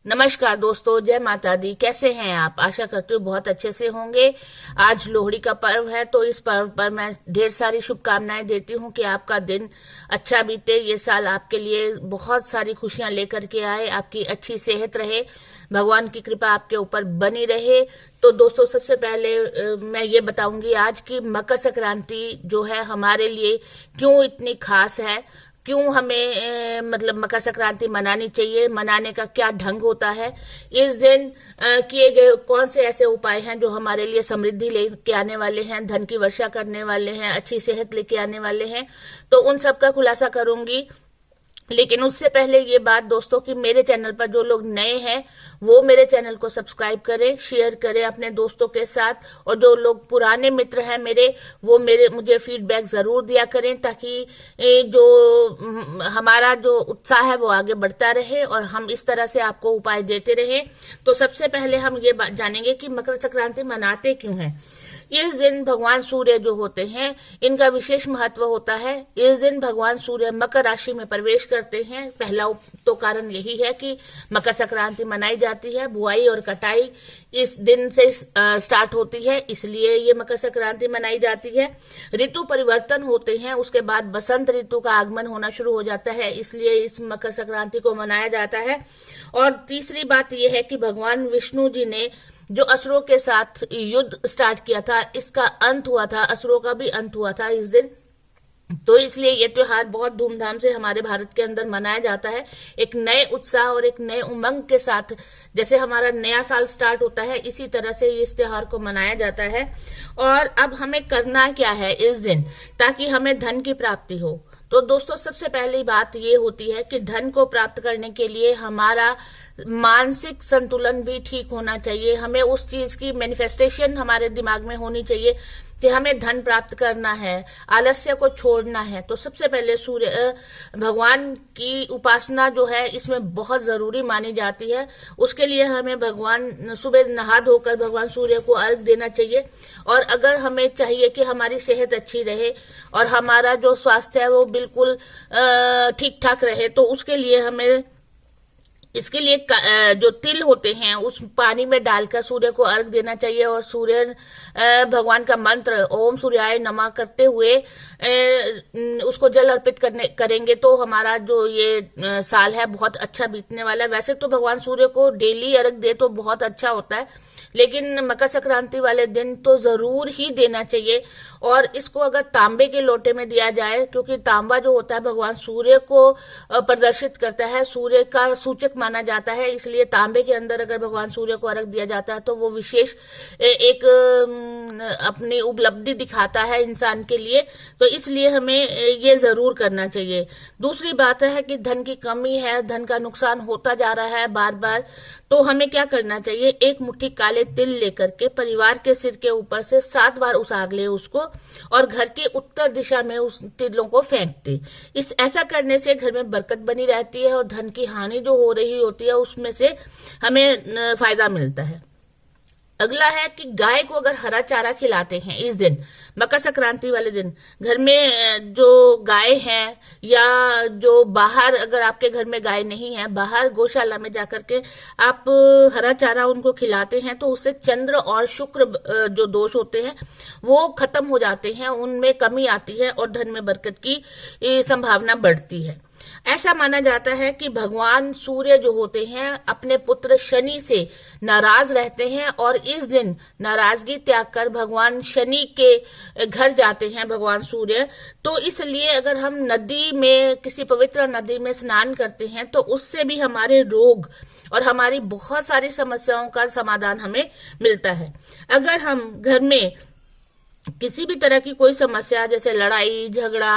नमस्कार दोस्तों, जय माता दी। कैसे हैं आप? आशा करती हूँ बहुत अच्छे से होंगे। आज लोहड़ी का पर्व है, तो इस पर्व पर मैं ढेर सारी शुभकामनाएं देती हूँ कि आपका दिन अच्छा बीते। ये साल आपके लिए बहुत सारी खुशियां लेकर के आए, आपकी अच्छी सेहत रहे, भगवान की कृपा आपके ऊपर बनी रहे। तो दोस्तों, सबसे पहले मैं ये बताऊंगी आज की मकर संक्रांति जो है हमारे लिए क्यों इतनी खास है, क्यों हमें मतलब मकर संक्रांति मनानी चाहिए, मनाने का क्या ढंग होता है, इस दिन किए गए कौन से ऐसे उपाय हैं जो हमारे लिए समृद्धि लेके आने वाले हैं, धन की वर्षा करने वाले हैं, अच्छी सेहत लेके आने वाले हैं। तो उन सब का खुलासा करूंगी। लेकिन उससे पहले ये बात दोस्तों कि मेरे चैनल पर जो लोग नए हैं वो मेरे चैनल को सब्सक्राइब करें, शेयर करें अपने दोस्तों के साथ, और जो लोग पुराने मित्र हैं मेरे वो मुझे फीडबैक जरूर दिया करें, ताकि जो हमारा जो उत्साह है वो आगे बढ़ता रहे और हम इस तरह से आपको उपाय देते रहें। तो सबसे पहले हम ये बात जानेंगे कि मकर संक्रांति मनाते क्यों हैं। इस दिन भगवान सूर्य जो होते हैं इनका विशेष महत्व होता है। इस दिन भगवान सूर्य मकर राशि में प्रवेश करते हैं। पहला तो कारण यही है कि मकर संक्रांति मनाई जाती है, बुआई और कटाई इस दिन से स्टार्ट होती है, इसलिए ये मकर संक्रांति मनाई जाती है। ऋतु परिवर्तन होते हैं, उसके बाद बसंत ऋतु का आगमन होना शुरू हो जाता है, इसलिए इस मकर संक्रांति को मनाया जाता है। और तीसरी बात यह है कि भगवान विष्णु जी ने जो असुरों के साथ युद्ध स्टार्ट किया था, इसका अंत हुआ था, असुरों का भी अंत हुआ था इस दिन। तो इसलिए ये त्योहार बहुत धूमधाम से हमारे भारत के अंदर मनाया जाता है, एक नए उत्साह और एक नए उमंग के साथ। जैसे हमारा नया साल स्टार्ट होता है, इसी तरह से इस त्योहार को मनाया जाता है। और अब हमें करना क्या है इस दिन ताकि हमें धन की प्राप्ति हो। तो दोस्तों, सबसे पहली बात ये होती है कि धन को प्राप्त करने के लिए हमारा मानसिक संतुलन भी ठीक होना चाहिए। हमें उस चीज की मैनिफेस्टेशन हमारे दिमाग में होनी चाहिए कि हमें धन प्राप्त करना है, आलस्य को छोड़ना है। तो सबसे पहले सूर्य भगवान की उपासना जो है इसमें बहुत जरूरी मानी जाती है। उसके लिए हमें भगवान सुबह नहा धोकर भगवान सूर्य को अर्घ देना चाहिए। और अगर हमें चाहिए कि हमारी सेहत अच्छी रहे और हमारा जो स्वास्थ्य है वो बिल्कुल ठीक ठाक रहे, तो उसके लिए हमें इसके लिए जो तिल होते हैं उस पानी में डालकर सूर्य को अर्घ देना चाहिए। और सूर्य भगवान का मंत्र ओम सूर्याय नमः करते हुए उसको जल अर्पित करेंगे तो हमारा जो ये साल है बहुत अच्छा बीतने वाला है। वैसे तो भगवान सूर्य को डेली अर्घ दे तो बहुत अच्छा होता है, लेकिन मकर संक्रांति वाले दिन तो जरूर ही देना चाहिए। और इसको अगर तांबे के लोटे में दिया जाए, क्योंकि तांबा जो होता है भगवान सूर्य को प्रदर्शित करता है, सूर्य का सूचक माना जाता है, इसलिए तांबे के अंदर अगर भगवान सूर्य को अर्घ दिया जाता है तो वो विशेष एक अपनी उपलब्धि दिखाता है इंसान के लिए। तो इसलिए हमें ये जरूर करना चाहिए। दूसरी बात है कि धन की कमी है, धन का नुकसान होता जा रहा है बार बार। तो हमें क्या करना चाहिए, एक मुट्ठी काले तिल लेकर के परिवार के सिर के ऊपर से 7 बार उसार ले उसको और घर के उत्तर दिशा में उस तिलों को फेंक दे। ऐसा करने से घर में बरकत बनी रहती है और धन की हानि जो हो रही होती है उसमें से हमें फायदा मिलता है। अगला है कि गाय को अगर हरा चारा खिलाते हैं इस दिन मकर संक्रांति वाले दिन, घर में जो गाय है या जो बाहर, अगर आपके घर में गाय नहीं है, बाहर गौशाला में जाकर के आप हरा चारा उनको खिलाते हैं तो उससे चंद्र और शुक्र जो दोष होते हैं वो खत्म हो जाते हैं, उनमें कमी आती है और धन में बरकत की संभावना बढ़ती है। ऐसा माना जाता है कि भगवान सूर्य जो होते हैं अपने पुत्र शनि से नाराज रहते हैं और इस दिन नाराजगी त्याग कर भगवान शनि के घर जाते हैं भगवान सूर्य। तो इसलिए अगर हम नदी में, किसी पवित्र नदी में स्नान करते हैं तो उससे भी हमारे रोग और हमारी बहुत सारी समस्याओं का समाधान हमें मिलता है। अगर हम घर में किसी भी तरह की कोई समस्या, जैसे लड़ाई झगड़ा,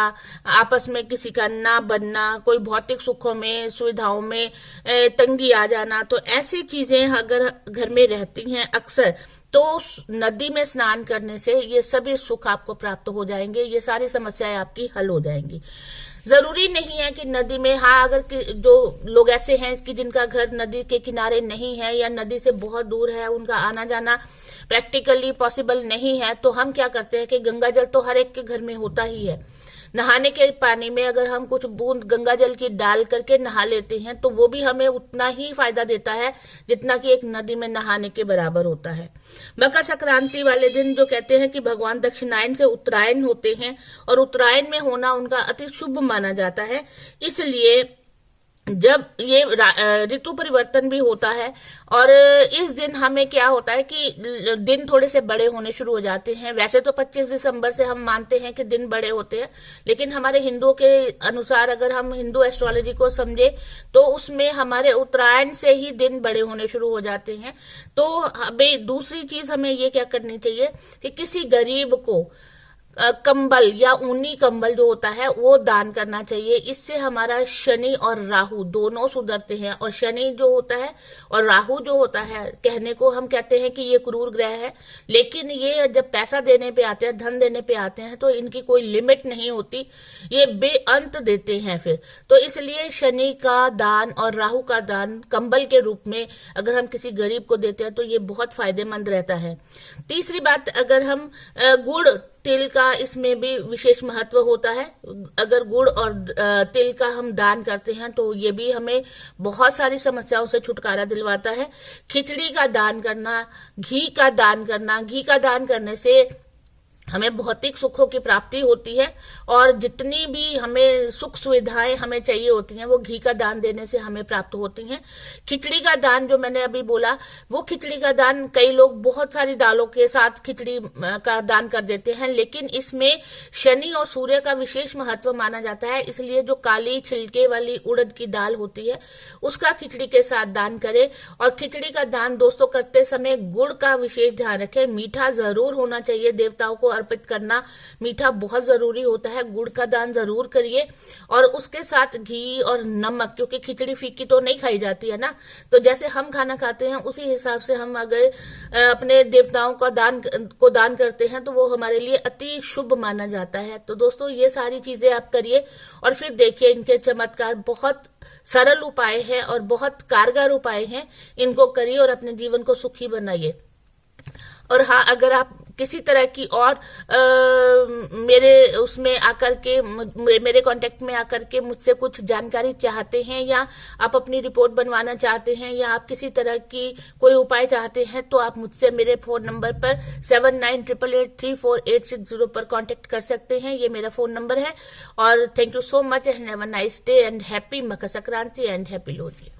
आपस में किसी का ना बनना, कोई भौतिक सुखों में, सुविधाओं में तंगी आ जाना, तो ऐसी चीजें अगर घर में रहती हैं अक्सर, तो नदी में स्नान करने से ये सभी सुख आपको प्राप्त हो जाएंगे, ये सारी समस्याएं आपकी हल हो जाएंगी। जरूरी नहीं है कि नदी में, हाँ, अगर जो लोग ऐसे हैं कि जिनका घर नदी के किनारे नहीं है या नदी से बहुत दूर है, उनका आना जाना प्रैक्टिकली पॉसिबल नहीं है, तो हम क्या करते हैं कि गंगा जल तो हर एक के घर में होता ही है, नहाने के पानी में अगर हम कुछ बूंद गंगा जल की डाल करके नहा लेते हैं तो वो भी हमें उतना ही फायदा देता है जितना कि एक नदी में नहाने के बराबर होता है। मकर संक्रांति वाले दिन जो कहते हैं कि भगवान दक्षिणायन से उत्तरायण होते हैं और उत्तरायण में होना उनका अति शुभ माना जाता है, इसलिए जब ये ऋतु परिवर्तन भी होता है और इस दिन हमें क्या होता है कि दिन थोड़े से बड़े होने शुरू हो जाते हैं। वैसे तो 25 दिसंबर से हम मानते हैं कि दिन बड़े होते हैं, लेकिन हमारे हिंदुओं के अनुसार अगर हम हिंदू एस्ट्रोलॉजी को समझे तो उसमें हमारे उत्तरायण से ही दिन बड़े होने शुरू हो जाते हैं। तो हमें दूसरी चीज हमें ये क्या करनी चाहिए कि किसी गरीब को कंबल या ऊनी कंबल जो होता है वो दान करना चाहिए। इससे हमारा शनि और राहु दोनों सुधरते हैं। और शनि जो होता है और राहु जो होता है, कहने को हम कहते हैं कि ये क्रूर ग्रह है, लेकिन ये जब पैसा देने पे आते हैं, धन देने पे आते हैं तो इनकी कोई लिमिट नहीं होती, ये बेअंत देते हैं फिर। तो इसलिए शनि का दान और राहु का दान कंबल के रूप में अगर हम किसी गरीब को देते हैं तो ये बहुत फायदेमंद रहता है। तीसरी बात, अगर हम गुड़ तिल का इसमें भी विशेष महत्व होता है। अगर गुड़ और तिल का हम दान करते हैं तो ये भी हमें बहुत सारी समस्याओं से छुटकारा दिलवाता है। खिचड़ी का दान करना, घी का दान करना, घी का दान करने से हमें भौतिक सुखों की प्राप्ति होती है और जितनी भी हमें सुख सुविधाएं हमें चाहिए होती हैं वो घी का दान देने से हमें प्राप्त होती हैं। खिचड़ी का दान जो मैंने अभी बोला, वो खिचड़ी का दान कई लोग बहुत सारी दालों के साथ खिचड़ी का दान कर देते हैं, लेकिन इसमें शनि और सूर्य का विशेष महत्व माना जाता है। इसलिए जो काली छिलके वाली उड़द की दाल होती है उसका खिचड़ी के साथ दान करें। और खिचड़ी का दान दोस्तों करते समय गुड़ का विशेष ध्यान रखें। मीठा जरूर होना चाहिए, देवताओं को अर्पित करना मीठा बहुत जरूरी होता है। गुड़ का दान जरूर करिए और उसके साथ घी और नमक, क्योंकि खिचड़ी फीकी तो नहीं खाई जाती है ना, तो जैसे हम खाना खाते हैं उसी हिसाब से हम अगर अपने देवताओं का दान करते हैं तो वो हमारे लिए अति शुभ माना जाता है। तो दोस्तों ये सारी चीजें आप करिए और फिर देखिए इनके चमत्कार। बहुत सरल उपाय है और बहुत कारगर उपाय हैं, इनको करिए और अपने जीवन को सुखी बनाइए। और हाँ, अगर आप किसी तरह की और मेरे उसमें आकर के मेरे कांटेक्ट में आकर के मुझसे कुछ जानकारी चाहते हैं या आप अपनी रिपोर्ट बनवाना चाहते हैं या आप किसी तरह की कोई उपाय चाहते हैं तो आप मुझसे मेरे फोन नंबर पर 7988834860 पर कांटेक्ट कर सकते हैं। ये मेरा फोन नंबर है। और thank you so much and have a nice day and happy Makar Sankranti and happy Lohri.